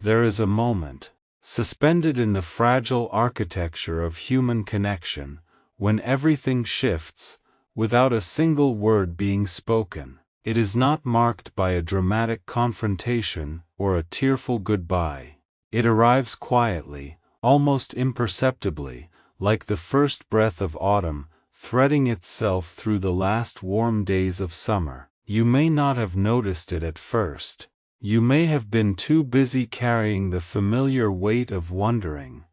there is a moment, suspended in the fragile architecture of human connection, when everything shifts, without a single word being spoken. It is not marked by a dramatic confrontation or a tearful goodbye. It arrives quietly, almost imperceptibly, like the first breath of autumn, threading itself through the last warm days of summer. You may not have noticed it at first. You may have been too busy carrying the familiar weight of wondering,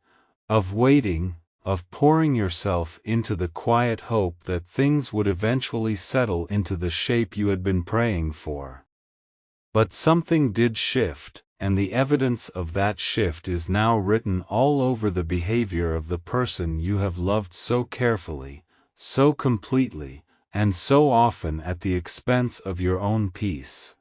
of waiting, of pouring yourself into the quiet hope that things would eventually settle into the shape you had been praying for. But something did shift, and the evidence of that shift is now written all over the behavior of the person you have loved so carefully, so completely, and so often at the expense of your own peace.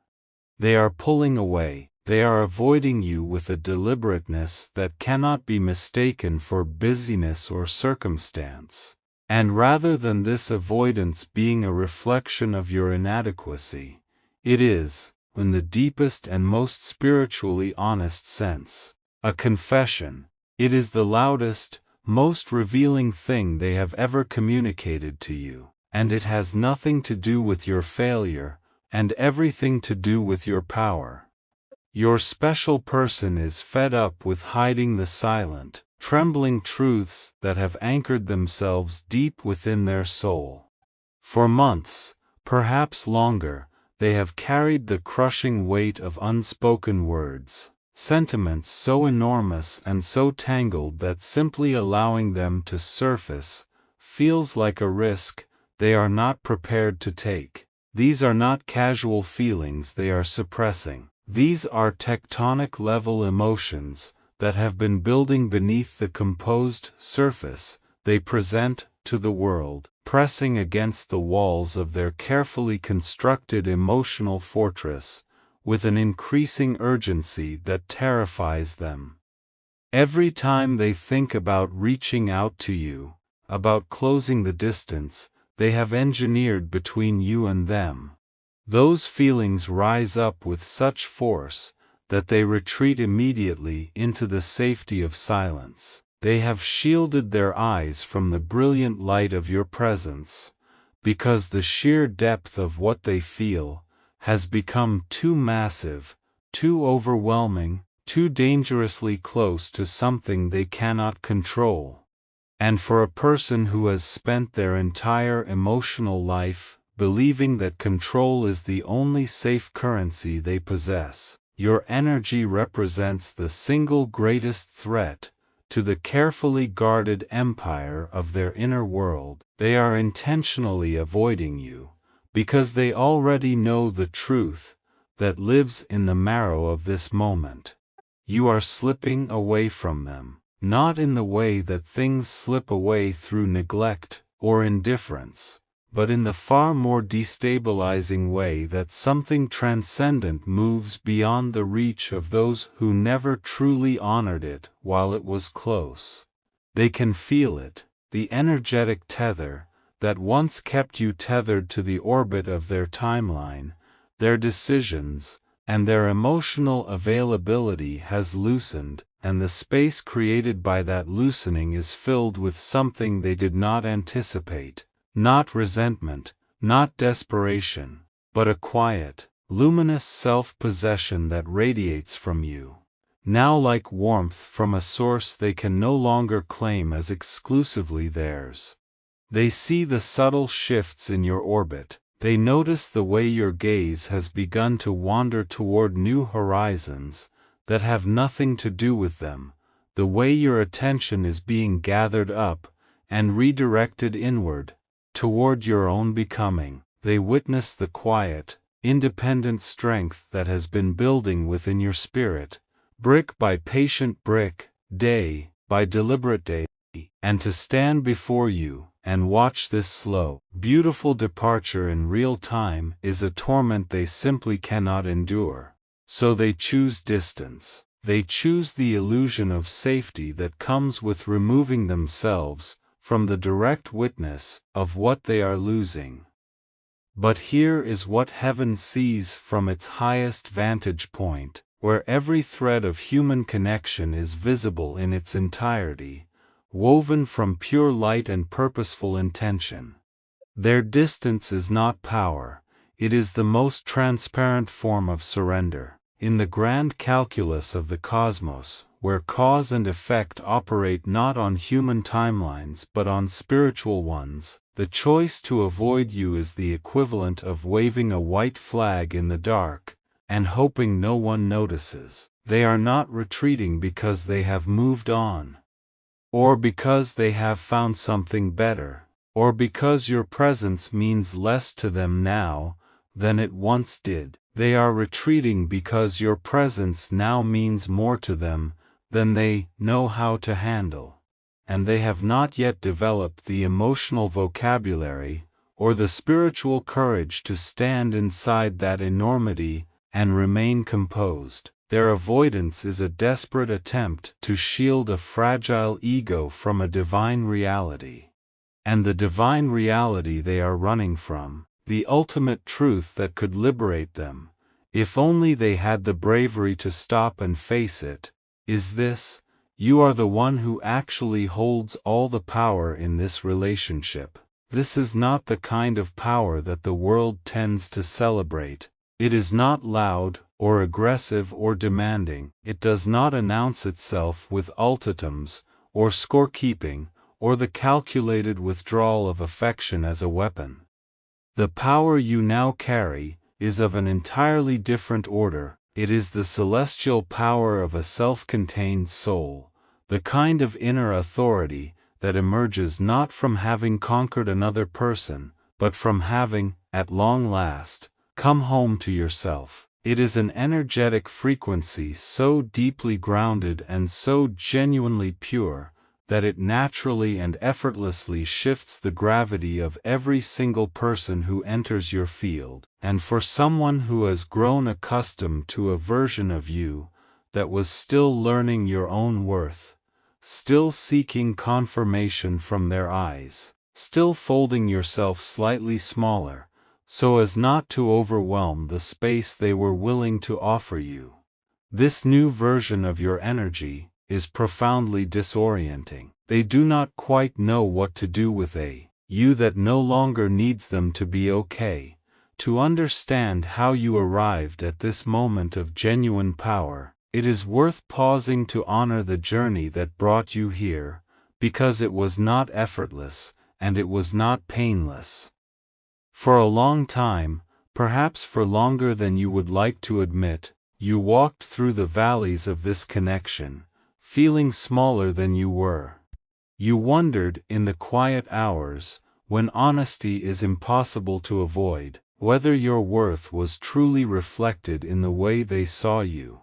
They are pulling away, they are avoiding you with a deliberateness that cannot be mistaken for busyness or circumstance. And rather than this avoidance being a reflection of your inadequacy, it is, in the deepest and most spiritually honest sense, a confession. It is the loudest, most revealing thing they have ever communicated to you, and it has nothing to do with your failure, and everything to do with your power. Your special person is fed up with hiding the silent, trembling truths that have anchored themselves deep within their soul. For months, perhaps longer, they have carried the crushing weight of unspoken words, sentiments so enormous and so tangled that simply allowing them to surface feels like a risk they are not prepared to take. These are not casual feelings they are suppressing. These are tectonic-level emotions that have been building beneath the composed surface they present to the world, pressing against the walls of their carefully constructed emotional fortress, with an increasing urgency that terrifies them. Every time they think about reaching out to you, about closing the distance they have engineered between you and them, those feelings rise up with such force that they retreat immediately into the safety of silence. They have shielded their eyes from the brilliant light of your presence, because the sheer depth of what they feel has become too massive, too overwhelming, too dangerously close to something they cannot control. And for a person who has spent their entire emotional life believing that control is the only safe currency they possess, your energy represents the single greatest threat to the carefully guarded empire of their inner world. They are intentionally avoiding you, because they already know the truth that lives in the marrow of this moment. You are slipping away from them, not in the way that things slip away through neglect or indifference, but in the far more destabilizing way that something transcendent moves beyond the reach of those who never truly honored it while it was close. They can feel it, the energetic tether that once kept you tethered to the orbit of their timeline, their decisions, and their emotional availability has loosened, and the space created by that loosening is filled with something they did not anticipate. Not resentment, not desperation, but a quiet, luminous self-possession that radiates from you, now like warmth from a source they can no longer claim as exclusively theirs. They see the subtle shifts in your orbit. They notice the way your gaze has begun to wander toward new horizons that have nothing to do with them, the way your attention is being gathered up and redirected inward, toward your own becoming. They witness the quiet, independent strength that has been building within your spirit, brick by patient brick, day by deliberate day, and to stand before you and watch this slow, beautiful departure in real time is a torment they simply cannot endure. So they choose distance. They choose the illusion of safety that comes with removing themselves from the direct witness of what they are losing. But here is what heaven sees from its highest vantage point. where every thread of human connection is visible in its entirety, woven from pure light and purposeful intention. Their distance is not power, it is the most transparent form of surrender. In the grand calculus of the cosmos, where cause and effect operate not on human timelines but on spiritual ones, the choice to avoid you is the equivalent of waving a white flag in the dark, and hoping no one notices. They are not retreating because they have moved on, or because they have found something better, or because your presence means less to them now than it once did. They are retreating because your presence now means more to them than they know how to handle, and they have not yet developed the emotional vocabulary or the spiritual courage to stand inside that enormity and remain composed. Their avoidance is a desperate attempt to shield a fragile ego from a divine reality. And the divine reality they are running from, the ultimate truth that could liberate them, if only they had the bravery to stop and face it, is this: you are the one who actually holds all the power in this relationship. This is not the kind of power that the world tends to celebrate. It is not loud, or aggressive or demanding. It does not announce itself with ultimatums, or scorekeeping, or the calculated withdrawal of affection as a weapon. The power you now carry is of an entirely different order. It is the celestial power of a self-contained soul, the kind of inner authority that emerges not from having conquered another person, but from having, at long last, come home to yourself. It is an energetic frequency so deeply grounded and so genuinely pure, that it naturally and effortlessly shifts the gravity of every single person who enters your field. And for someone who has grown accustomed to a version of you that was still learning your own worth, still seeking confirmation from their eyes, still folding yourself slightly smaller, so as not to overwhelm the space they were willing to offer you, this new version of your energy is profoundly disorienting. They do not quite know what to do with you that no longer needs them to be okay. To understand how you arrived at this moment of genuine power, it is worth pausing to honor the journey that brought you here, because it was not effortless, and it was not painless. For a long time, perhaps for longer than you would like to admit, you walked through the valleys of this connection, feeling smaller than you were. You wondered, in the quiet hours, when honesty is impossible to avoid, whether your worth was truly reflected in the way they saw you.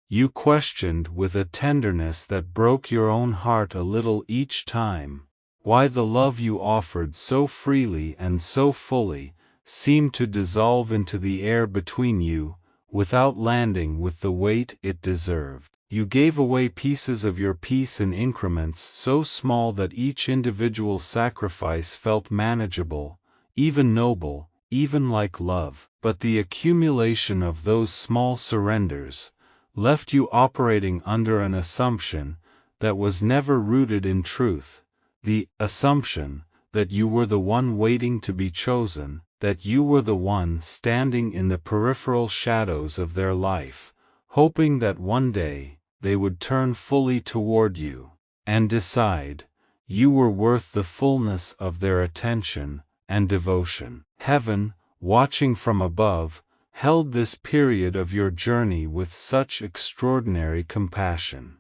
You questioned with a tenderness that broke your own heart a little each time, why the love you offered so freely and so fully seemed to dissolve into the air between you, without landing with the weight it deserved. You gave away pieces of your peace in increments so small that each individual sacrifice felt manageable, even noble, even like love. But the accumulation of those small surrenders left you operating under an assumption that was never rooted in truth, the assumption that you were the one waiting to be chosen, that you were the one standing in the peripheral shadows of their life, hoping that one day they would turn fully toward you, and decide you were worth the fullness of their attention and devotion. Heaven, watching from above, held this period of your journey with such extraordinary compassion.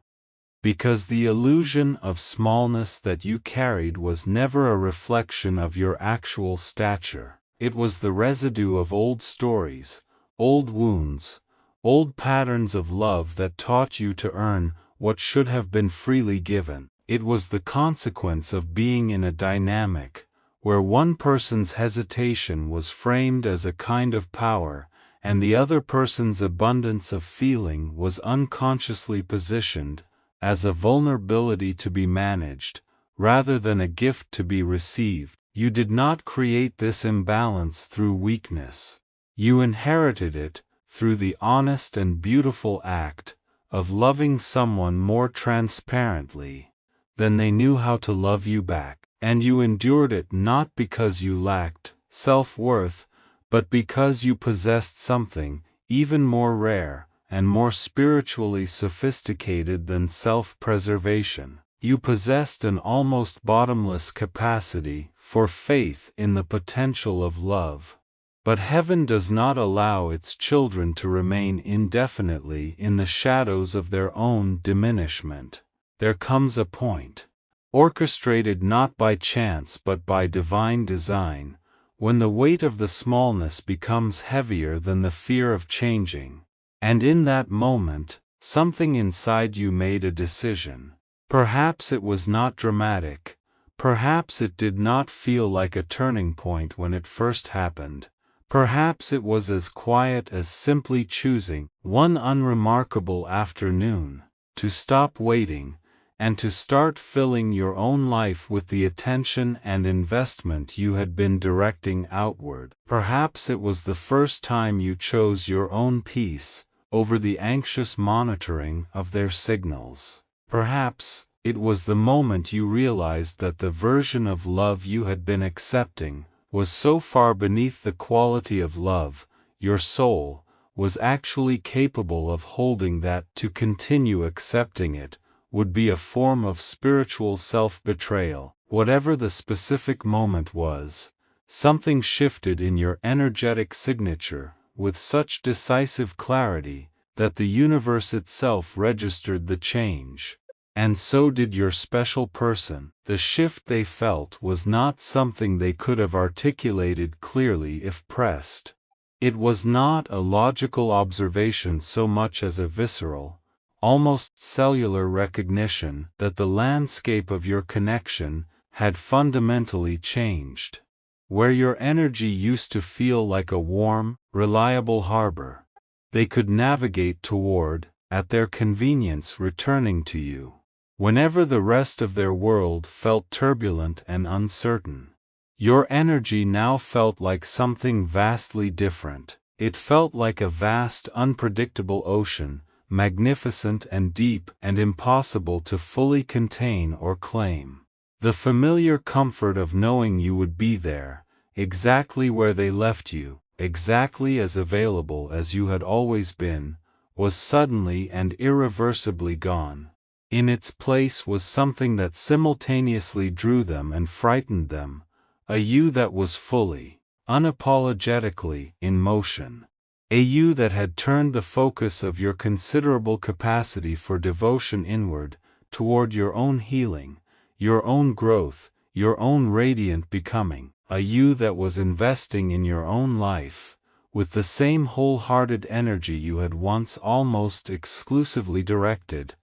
Because the illusion of smallness that you carried was never a reflection of your actual stature. It was the residue of old stories, old wounds, old patterns of love that taught you to earn what should have been freely given. It was the consequence of being in a dynamic, where one person's hesitation was framed as a kind of power, and the other person's abundance of feeling was unconsciously positioned as a vulnerability to be managed, rather than a gift to be received. You did not create this imbalance through weakness. You inherited it through the honest and beautiful act of loving someone more transparently than they knew how to love you back. And you endured it not because you lacked self-worth, but because you possessed something even more rare and more spiritually sophisticated than self-preservation. You possessed an almost bottomless capacity for faith in the potential of love. But heaven does not allow its children to remain indefinitely in the shadows of their own diminishment. There comes a point, orchestrated not by chance but by divine design, when the weight of the smallness becomes heavier than the fear of changing. And in that moment, something inside you made a decision. Perhaps it was not dramatic, perhaps it did not feel like a turning point when it first happened. Perhaps it was as quiet as simply choosing, one unremarkable afternoon, to stop waiting, and to start filling your own life with the attention and investment you had been directing outward. Perhaps it was the first time you chose your own peace over the anxious monitoring of their signals. Perhaps it was the moment you realized that the version of love you had been accepting was so far beneath the quality of love your soul was actually capable of holding that to continue accepting it would be a form of spiritual self-betrayal. Whatever the specific moment was, something shifted in your energetic signature with such decisive clarity that the universe itself registered the change. And so did your special person. The shift they felt was not something they could have articulated clearly if pressed. It was not a logical observation so much as a visceral, almost cellular recognition that the landscape of your connection had fundamentally changed. Where your energy used to feel like a warm, reliable harbor, they could navigate toward, at their convenience returning to you, whenever the rest of their world felt turbulent and uncertain. Your energy now felt like something vastly different. It felt like a vast, unpredictable ocean, magnificent and deep and impossible to fully contain or claim. The familiar comfort of knowing you would be there, exactly where they left you, exactly as available as you had always been, was suddenly and irreversibly gone. In its place was something that simultaneously drew them and frightened them, a you that was fully, unapologetically, in motion. A you that had turned the focus of your considerable capacity for devotion inward, toward your own healing, your own growth, your own radiant becoming. A you that was investing in your own life, with the same wholehearted energy you had once almost exclusively directed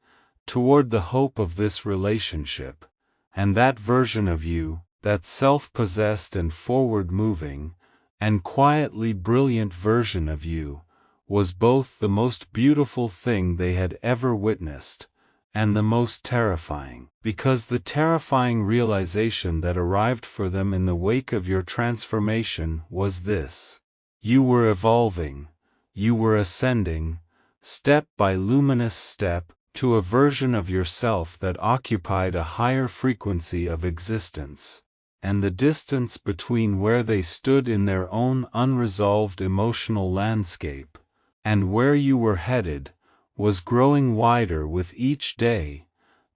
toward the hope of this relationship. And that version of you, that self-possessed and forward-moving, and quietly brilliant version of you, was both the most beautiful thing they had ever witnessed, and the most terrifying, because the terrifying realization that arrived for them in the wake of your transformation was this: you were evolving, you were ascending, step by luminous step, to a version of yourself that occupied a higher frequency of existence. And the distance between where they stood in their own unresolved emotional landscape, and where you were headed, was growing wider with each day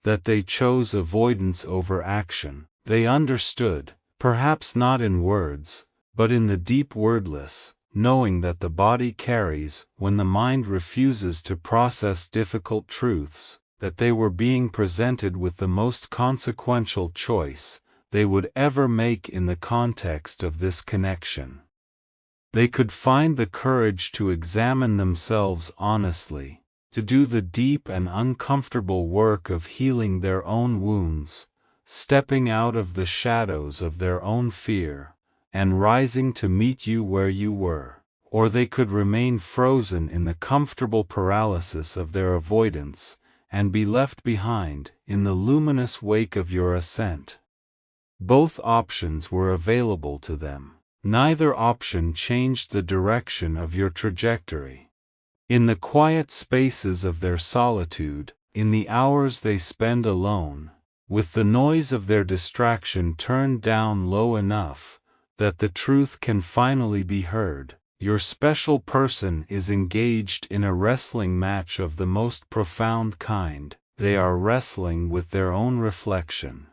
that they chose avoidance over action. They understood, perhaps not in words, but in the deep wordless, knowing that the body carries when the mind refuses to process difficult truths, that they were being presented with the most consequential choice they would ever make in the context of this connection. They could find the courage to examine themselves honestly, to do the deep and uncomfortable work of healing their own wounds, stepping out of the shadows of their own fear, and rising to meet you where you were. Or they could remain frozen in the comfortable paralysis of their avoidance, and be left behind in the luminous wake of your ascent. Both options were available to them. Neither option changed the direction of your trajectory. In the quiet spaces of their solitude, in the hours they spend alone, with the noise of their distraction turned down low enough that the truth can finally be heard, your special person is engaged in a wrestling match of the most profound kind. They are wrestling with their own reflection.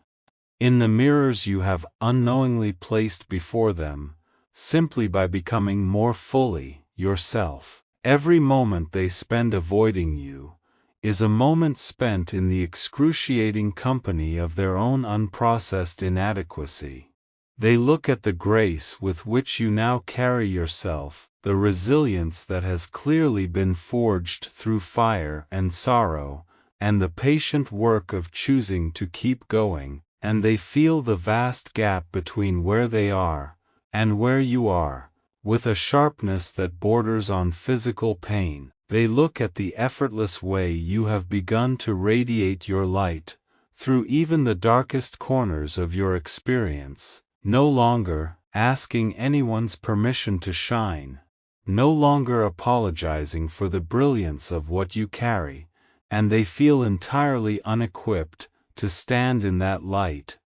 In the mirrors you have unknowingly placed before them, simply by becoming more fully yourself. Every moment they spend avoiding you is a moment spent in the excruciating company of their own unprocessed inadequacy. They look at the grace with which you now carry yourself, the resilience that has clearly been forged through fire and sorrow, and the patient work of choosing to keep going, and they feel the vast gap between where they are and where you are, with a sharpness that borders on physical pain. They look at the effortless way you have begun to radiate your light, through even the darkest corners of your experience, no longer asking anyone's permission to shine, no longer apologizing for the brilliance of what you carry, and they feel entirely unequipped to stand in that light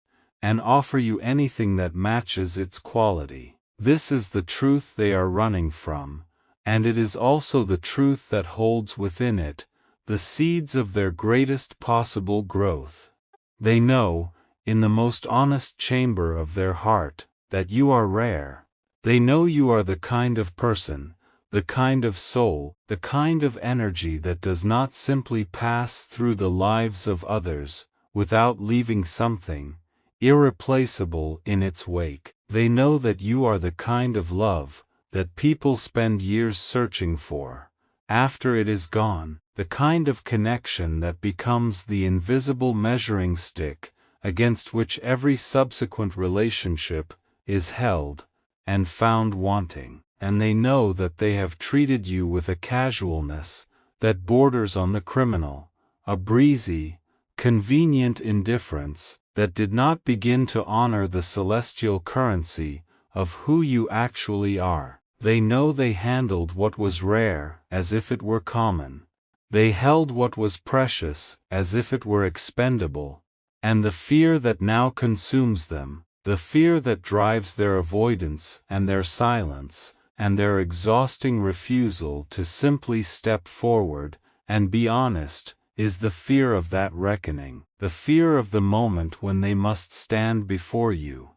and offer you anything that matches its quality. This is the truth they are running from, and it is also the truth that holds within it the seeds of their greatest possible growth. They know, in the most honest chamber of their heart, that you are rare. They know you are the kind of person, the kind of soul, the kind of energy that does not simply pass through the lives of others without leaving something irreplaceable in its wake. They know that you are the kind of love that people spend years searching for. After it is gone, the kind of connection that becomes the invisible measuring stick against which every subsequent relationship is held and found wanting. And they know that they have treated you with a casualness that borders on the criminal, a breezy, convenient indifference that did not begin to honor the celestial currency of who you actually are. They know they handled what was rare as if it were common. They held what was precious as if it were expendable, and the fear that now consumes them, the fear that drives their avoidance and their silence, and their exhausting refusal to simply step forward and be honest, is the fear of that reckoning, the fear of the moment when they must stand before you,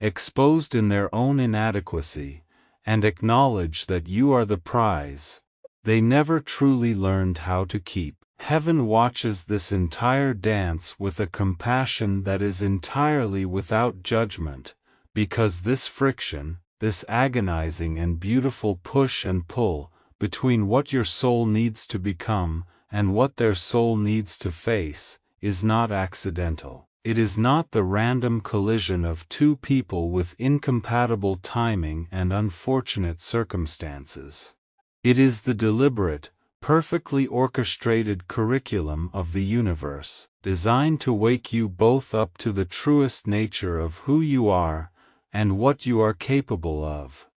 exposed in their own inadequacy, and acknowledge that you are the prize they never truly learned how to keep. Heaven watches this entire dance with a compassion that is entirely without judgment, because this friction, this agonizing and beautiful push and pull between what your soul needs to become and what their soul needs to face, is not accidental. It is not the random collision of two people with incompatible timing and unfortunate circumstances. It is the deliberate, perfectly orchestrated curriculum of the universe, designed to wake you both up to the truest nature of who you are and what you are capable of.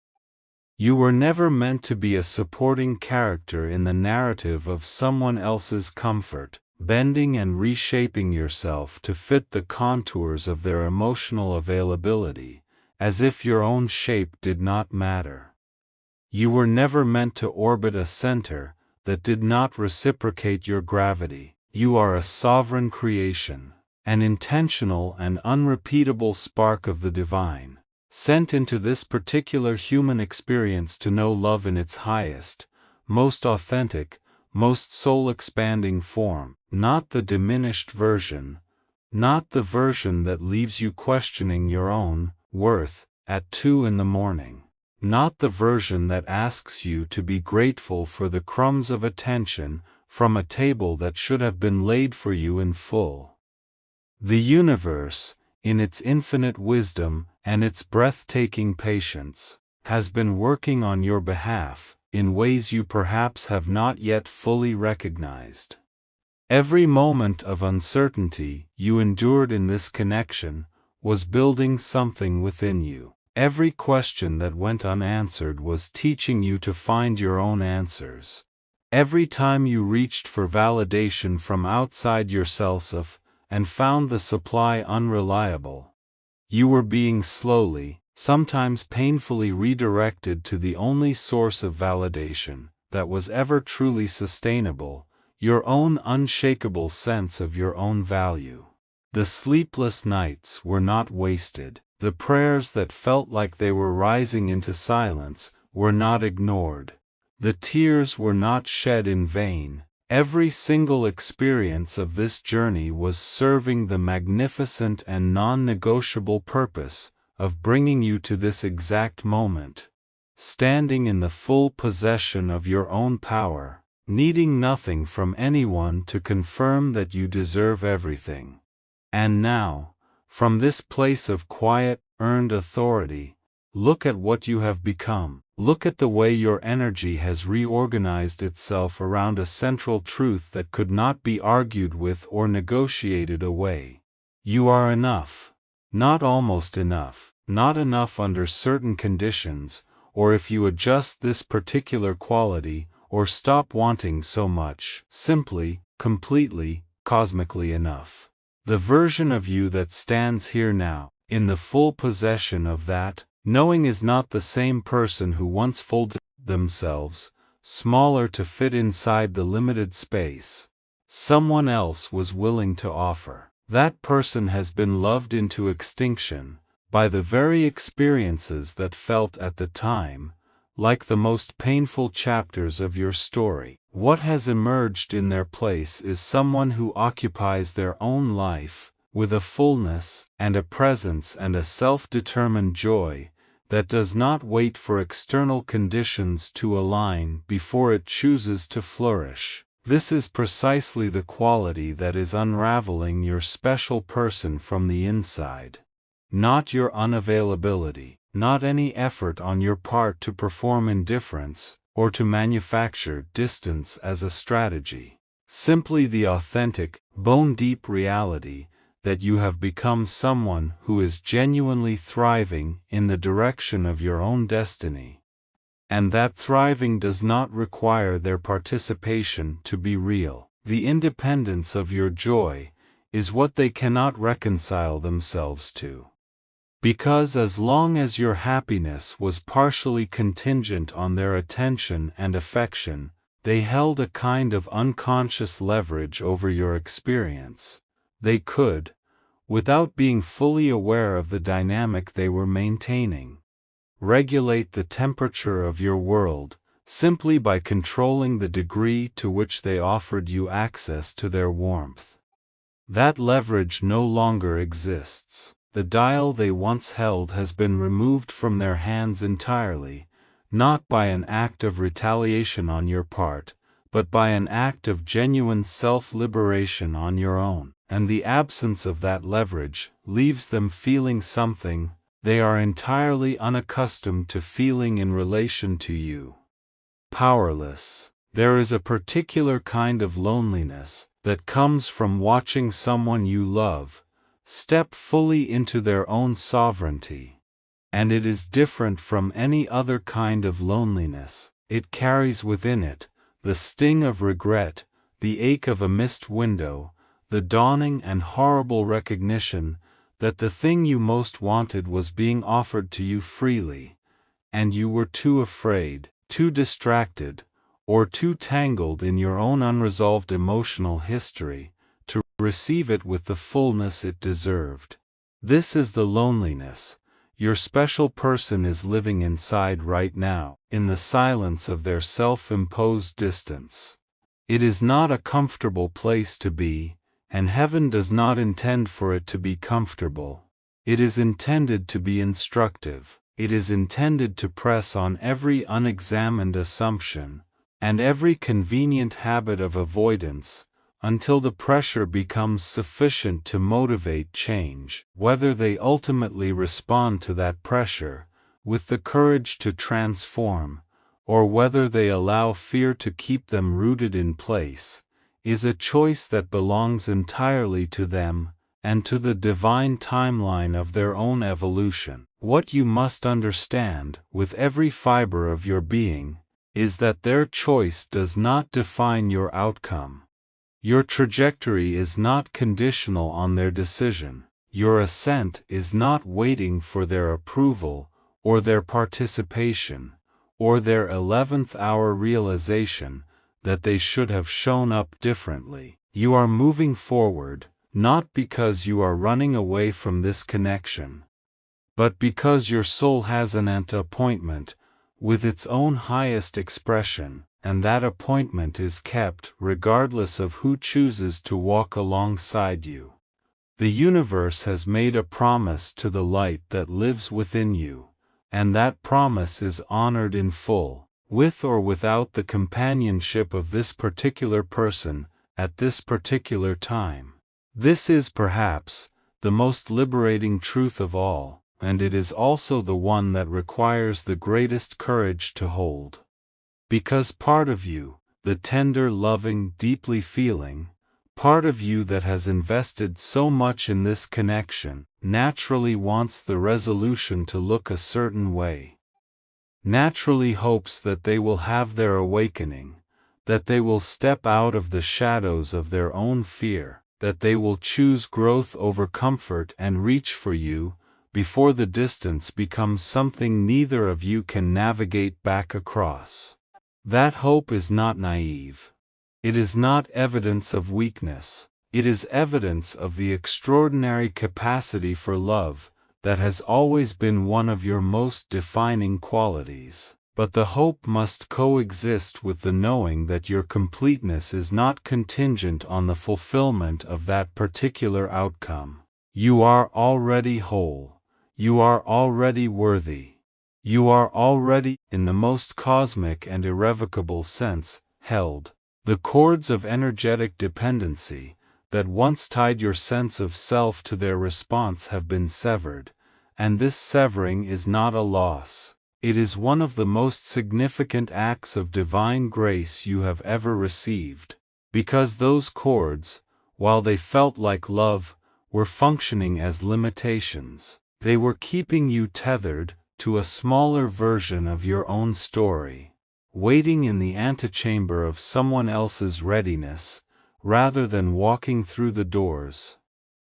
You were never meant to be a supporting character in the narrative of someone else's comfort, bending and reshaping yourself to fit the contours of their emotional availability, as if your own shape did not matter. You were never meant to orbit a center that did not reciprocate your gravity. You are a sovereign creation, an intentional and unrepeatable spark of the divine, sent into this particular human experience to know love in its highest, most authentic, most soul-expanding form, not the diminished version, not the version that leaves you questioning your own worth at 2 a.m, not the version that asks you to be grateful for the crumbs of attention from a table that should have been laid for you in full. The universe, in its infinite wisdom and its breathtaking patience, has been working on your behalf in ways you perhaps have not yet fully recognized. Every moment of uncertainty you endured in this connection was building something within you. Every question that went unanswered was teaching you to find your own answers. Every time you reached for validation from outside yourself and found the supply unreliable, you were being slowly, sometimes painfully redirected to the only source of validation that was ever truly sustainable, your own unshakable sense of your own value. The sleepless nights were not wasted. The prayers that felt like they were rising into silence were not ignored. The tears were not shed in vain. Every single experience of this journey was serving the magnificent and non-negotiable purpose of bringing you to this exact moment, standing in the full possession of your own power, needing nothing from anyone to confirm that you deserve everything. And now, from this place of quiet, earned authority, look at what you have become. Look at the way your energy has reorganized itself around a central truth that could not be argued with or negotiated away. You are enough. Not almost enough. Not enough under certain conditions, or if you adjust this particular quality, or stop wanting so much. Simply, completely, cosmically enough. The version of you that stands here now, in the full possession of that, knowing is not the same person who once folded themselves, smaller to fit inside the limited space someone else was willing to offer. That person has been loved into extinction by the very experiences that felt at the time like the most painful chapters of your story. What has emerged in their place is someone who occupies their own life with a fullness and a presence and a self-determined joy that does not wait for external conditions to align before it chooses to flourish. This is precisely the quality that is unraveling your special person from the inside. Not your unavailability, not any effort on your part to perform indifference, or to manufacture distance as a strategy. Simply the authentic, bone-deep reality that you have become someone who is genuinely thriving in the direction of your own destiny. And that thriving does not require their participation to be real. The independence of your joy is what they cannot reconcile themselves to. Because as long as your happiness was partially contingent on their attention and affection, they held a kind of unconscious leverage over your experience. They could, without being fully aware of the dynamic they were maintaining, regulate the temperature of your world, simply by controlling the degree to which they offered you access to their warmth. That leverage no longer exists. The dial they once held has been removed from their hands entirely, not by an act of retaliation on your part, but by an act of genuine self-liberation on your own. And the absence of that leverage leaves them feeling something they are entirely unaccustomed to feeling in relation to you. Powerless. There is a particular kind of loneliness that comes from watching someone you love step fully into their own sovereignty. And it is different from any other kind of loneliness. It carries within it the sting of regret, the ache of a missed window, the dawning and horrible recognition that the thing you most wanted was being offered to you freely, and you were too afraid, too distracted, or too tangled in your own unresolved emotional history to receive it with the fullness it deserved. This is the loneliness your special person is living inside right now, in the silence of their self-imposed distance. It is not a comfortable place to be, and heaven does not intend for it to be comfortable. It is intended to be instructive. It is intended to press on every unexamined assumption, and every convenient habit of avoidance, until the pressure becomes sufficient to motivate change. Whether they ultimately respond to that pressure, with the courage to transform, or whether they allow fear to keep them rooted in place, is a choice that belongs entirely to them, and to the divine timeline of their own evolution. What you must understand, with every fiber of your being, is that their choice does not define your outcome. Your trajectory is not conditional on their decision. Your ascent is not waiting for their approval, or their participation, or their 11th hour realization that they should have shown up differently. You are moving forward, not because you are running away from this connection, but because your soul has an appointment with its own highest expression, and that appointment is kept regardless of who chooses to walk alongside you. The universe has made a promise to the light that lives within you, and that promise is honored in full, with or without the companionship of this particular person, at this particular time. This is perhaps the most liberating truth of all, and it is also the one that requires the greatest courage to hold. Because part of you, the tender, loving, deeply feeling, part of you that has invested so much in this connection, naturally wants the resolution to look a certain way. Naturally hopes that they will have their awakening, that they will step out of the shadows of their own fear, that they will choose growth over comfort and reach for you, before the distance becomes something neither of you can navigate back across. That hope is not naive. It is not evidence of weakness. It is evidence of the extraordinary capacity for love that has always been one of your most defining qualities. But the hope must coexist with the knowing that your completeness is not contingent on the fulfillment of that particular outcome. You are already whole. You are already worthy. You are already, in the most cosmic and irrevocable sense, held. The cords of energetic dependency that once tied your sense of self to their response have been severed, and this severing is not a loss. It is one of the most significant acts of divine grace you have ever received, because those cords, while they felt like love, were functioning as limitations. They were keeping you tethered to a smaller version of your own story, waiting in the antechamber of someone else's readiness, rather than walking through the doors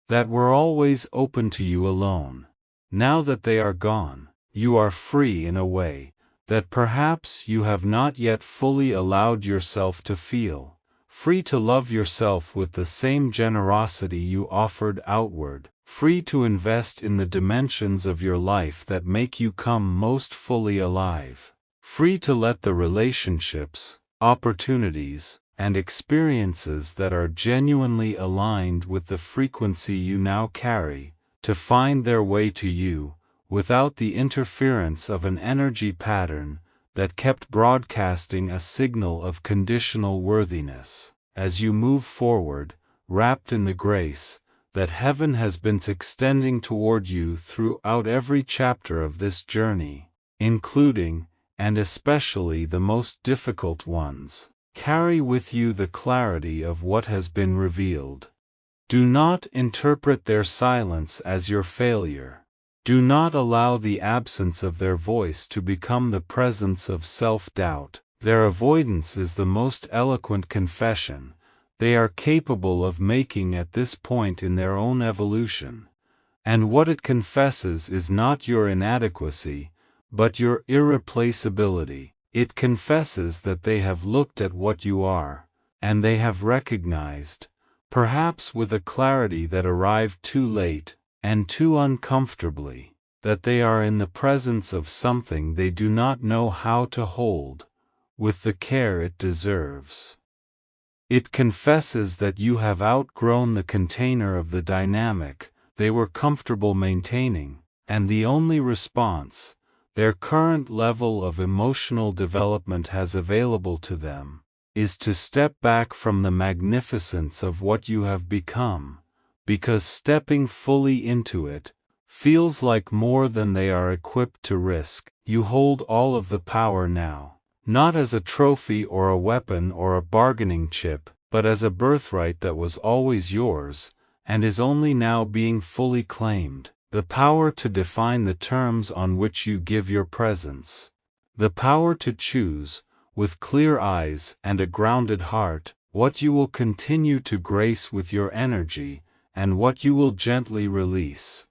that were always open to you alone. Now that they are gone, you are free in a way that perhaps you have not yet fully allowed yourself to feel, free to love yourself with the same generosity you offered outward, free to invest in the dimensions of your life that make you come most fully alive, free to let the relationships, opportunities, and experiences that are genuinely aligned with the frequency you now carry, to find their way to you, without the interference of an energy pattern that kept broadcasting a signal of conditional worthiness. As you move forward, wrapped in the grace that heaven has been extending toward you throughout every chapter of this journey, including, and especially the most difficult ones, carry with you the clarity of what has been revealed. Do not interpret their silence as your failure. Do not allow the absence of their voice to become the presence of self-doubt. Their avoidance is the most eloquent confession they are capable of making at this point in their own evolution. And what it confesses is not your inadequacy, but your irreplaceability. It confesses that they have looked at what you are, and they have recognized, perhaps with a clarity that arrived too late, and too uncomfortably, that they are in the presence of something they do not know how to hold, with the care it deserves. It confesses that you have outgrown the container of the dynamic they were comfortable maintaining, and the only response their current level of emotional development has available to them is to step back from the magnificence of what you have become, because stepping fully into it feels like more than they are equipped to risk. You hold all of the power now, not as a trophy or a weapon or a bargaining chip, but as a birthright that was always yours, and is only now being fully claimed. The power to define the terms on which you give your presence. The power to choose, with clear eyes and a grounded heart, what you will continue to grace with your energy, and what you will gently release.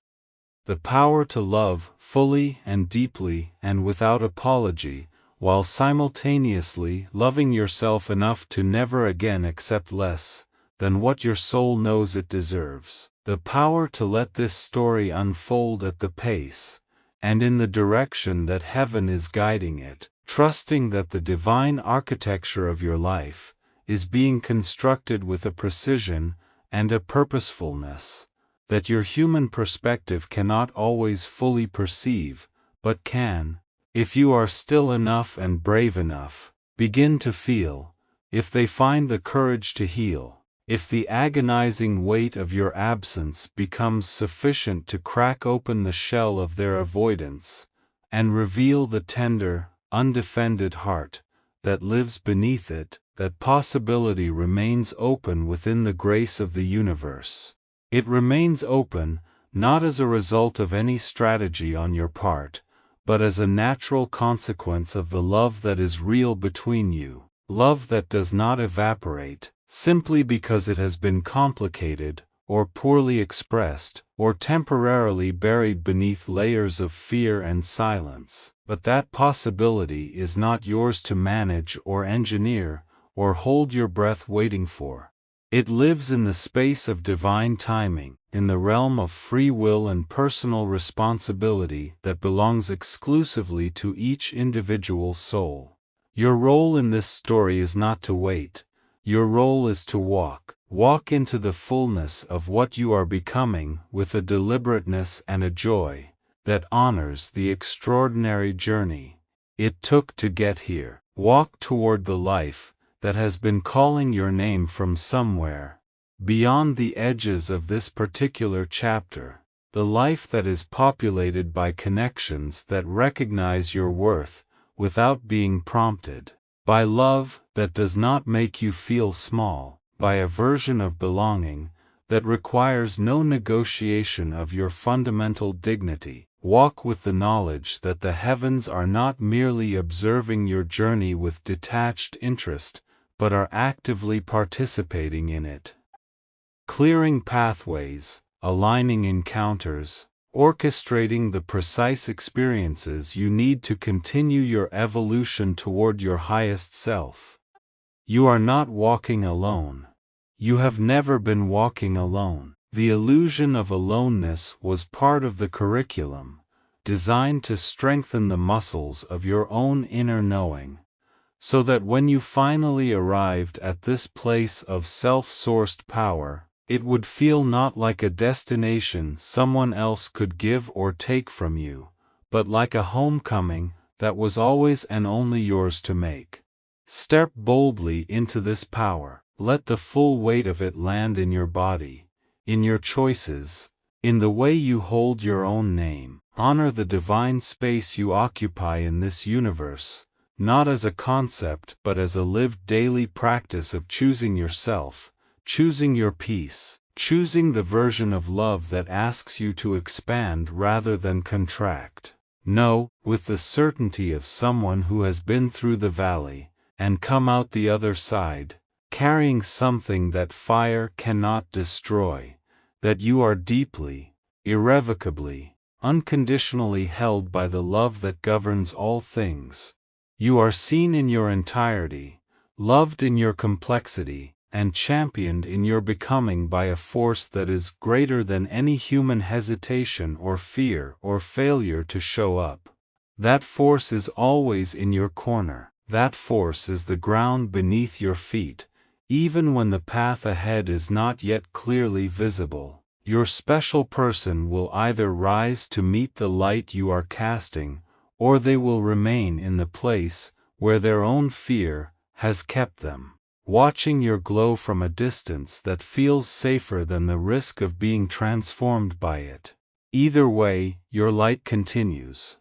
The power to love fully and deeply and without apology, while simultaneously loving yourself enough to never again accept less than what your soul knows it deserves. The power to let this story unfold at the pace and in the direction that heaven is guiding it, trusting that the divine architecture of your life is being constructed with a precision and a purposefulness that your human perspective cannot always fully perceive, but can, if you are still enough and brave enough, begin to feel, if they find the courage to heal, if the agonizing weight of your absence becomes sufficient to crack open the shell of their avoidance, and reveal the tender, undefended heart that lives beneath it, that possibility remains open within the grace of the universe. It remains open, not as a result of any strategy on your part, but as a natural consequence of the love that is real between you, love that does not evaporate, simply because it has been complicated, or poorly expressed, or temporarily buried beneath layers of fear and silence. But that possibility is not yours to manage or engineer, or hold your breath waiting for. It lives in the space of divine timing, in the realm of free will and personal responsibility that belongs exclusively to each individual soul. Your role in this story is not to wait. Your role is to walk into the fullness of what you are becoming with a deliberateness and a joy that honors the extraordinary journey it took to get here. Walk toward the life that has been calling your name from somewhere beyond the edges of this particular chapter, the life that is populated by connections that recognize your worth without being prompted, by love that does not make you feel small, by a version of belonging that requires no negotiation of your fundamental dignity. Walk with the knowledge that the heavens are not merely observing your journey with detached interest, but are actively participating in it. Clearing pathways, aligning encounters, orchestrating the precise experiences you need to continue your evolution toward your highest self. You are not walking alone. You have never been walking alone. The illusion of aloneness was part of the curriculum, designed to strengthen the muscles of your own inner knowing, so that when you finally arrived at this place of self-sourced power, it would feel not like a destination someone else could give or take from you, but like a homecoming that was always and only yours to make. Step boldly into this power. Let the full weight of it land in your body, in your choices, in the way you hold your own name. Honor the divine space you occupy in this universe, not as a concept but as a lived daily practice of choosing yourself, choosing your peace, choosing the version of love that asks you to expand rather than contract. Know, with the certainty of someone who has been through the valley and come out the other side, carrying something that fire cannot destroy, that you are deeply, irrevocably, unconditionally held by the love that governs all things. You are seen in your entirety, loved in your complexity, and championed in your becoming by a force that is greater than any human hesitation or fear or failure to show up. That force is always in your corner. That force is the ground beneath your feet, even when the path ahead is not yet clearly visible. Your special person will either rise to meet the light you are casting, or they will remain in the place where their own fear has kept them, watching your glow from a distance that feels safer than the risk of being transformed by it. Either way, your light continues.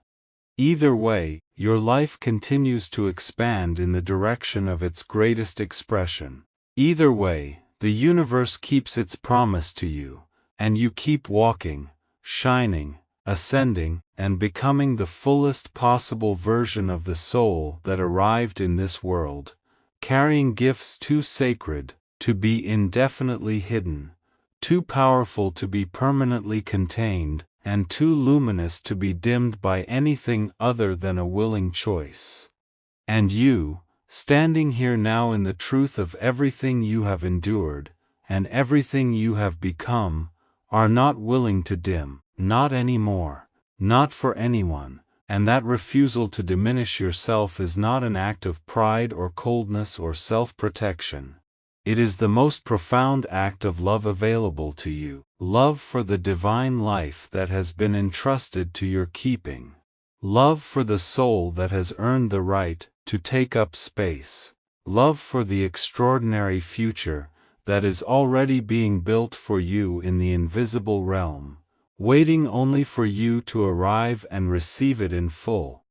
Either way, your life continues to expand in the direction of its greatest expression. Either way, the universe keeps its promise to you, and you keep walking, shining, ascending, and becoming the fullest possible version of the soul that arrived in this world, carrying gifts too sacred to be indefinitely hidden, too powerful to be permanently contained, and too luminous to be dimmed by anything other than a willing choice. And you, standing here now in the truth of everything you have endured, and everything you have become, are not willing to dim, not anymore, not for anyone, and that refusal to diminish yourself is not an act of pride or coldness or self-protection. It is the most profound act of love available to you, love for the divine life that has been entrusted to your keeping, love for the soul that has earned the right to take up space, love for the extraordinary future that is already being built for you in the invisible realm, waiting only for you to arrive and receive it in full.